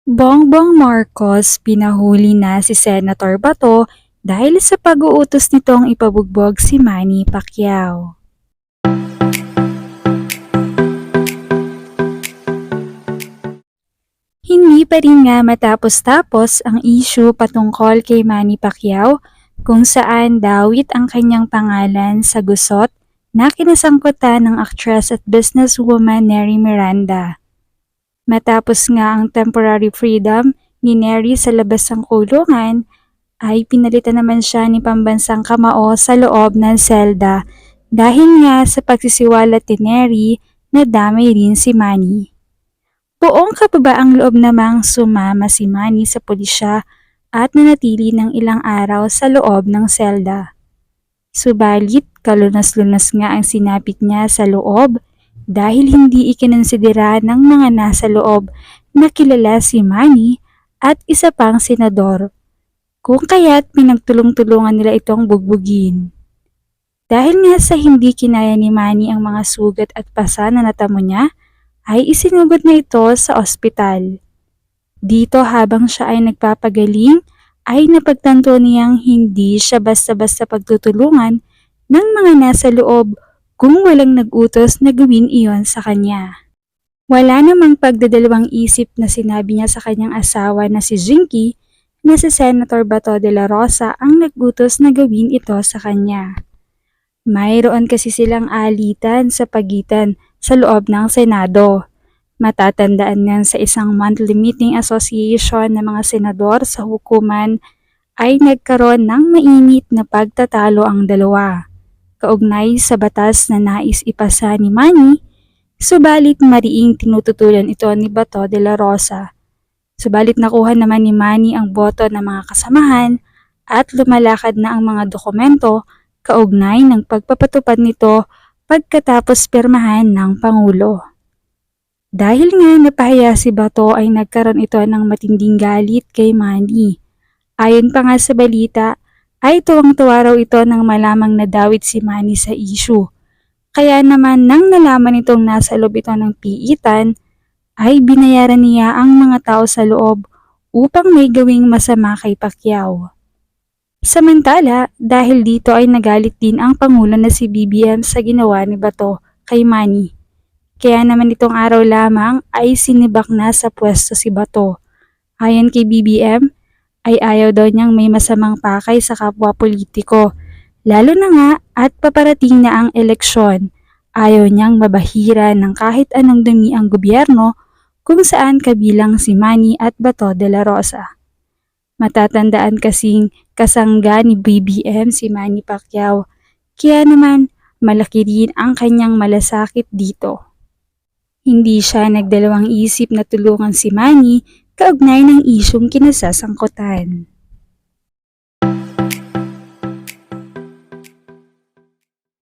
Bongbong Marcos pinahuli na si Senator Bato dahil sa pag-uutos nitong ipabugbog si Manny Pacquiao. Hindi pa rin nga matapos-tapos ang issue patungkol kay Manny Pacquiao kung saan dawit ang kanyang pangalan sa gusot na kinasangkutan ng actress at businesswoman Neri Miranda. Matapos nga ang temporary freedom ni Neri sa labas ng kulungan, ay pinalitan naman siya ni pambansang kamao sa loob ng selda dahil nga sa pagsisiwalat ni Neri na damay rin si Manny. Buong kababaang loob namang sumama si Manny sa pulisya at nanatili ng ilang araw sa loob ng selda. Subalit, kalunas-lunas nga ang sinapit niya sa loob dahil hindi ikinonsidera ng mga nasa loob na kilala si Manny at isa pang senador, kung kaya't pinagtulong-tulungan nila itong bugbugin. Dahil nga sa hindi kinaya ni Manny ang mga sugat at pasa na natamo niya, ay isinugod na ito sa ospital. Dito habang siya ay nagpapagaling, ay napagtanto niyang hindi siya basta-basta pagtutulungan ng mga nasa loob kung walang nag-utos na gawin iyon sa kanya. Wala namang pagdadalawang isip na sinabi niya sa kanyang asawa na si Jinky na si Senator Bato de la Rosa ang nag-utos na gawin ito sa kanya. Mayroon kasi silang alitan sa pagitan sa loob ng Senado. Matatandaan nga sa isang monthly meeting association ng mga senador sa hukuman ay nagkaroon ng mainit na pagtatalo ang dalawa, kaugnay sa batas na nais ipasa ni Manny, subalit mariing tinututulan ito ni Bato de la Rosa. Subalit nakuha naman ni Manny ang boto ng mga kasamahan at lumalakad na ang mga dokumento kaugnay ng pagpapatupad nito pagkatapos pirmahan ng Pangulo. Dahil nga napahiya si Bato ay nagkaroon ito ng matinding galit kay Manny. Ayon pa nga sa balita, ay tuwang-tuwa raw ito nang malamang nadawit si Manny sa issue. Kaya naman nang nalaman itong nasa loob ito ng piitan, ay binayaran niya ang mga tao sa loob upang may gawing masama kay Pacquiao. Samantala, dahil dito ay nagalit din ang Pangulo na si BBM sa ginawa ni Bato kay Manny. Kaya naman itong araw lamang ay sinibak na sa pwesto si Bato. Ayon kay BBM, ay ayaw daw niyang may masamang pakay sa kapwa politiko, lalo na nga at paparating na ang eleksyon. Ayaw niyang mabahira ng kahit anong dumi ang gobyerno kung saan kabilang si Manny at Bato de la Rosa. Matatandaan kasing kasangga ni BBM si Manny Pacquiao, kaya naman malaki rin ang kanyang malasakit dito. Hindi siya nagdalawang isip na tulungan si Manny kaugnay ng isyung kinasasangkutan.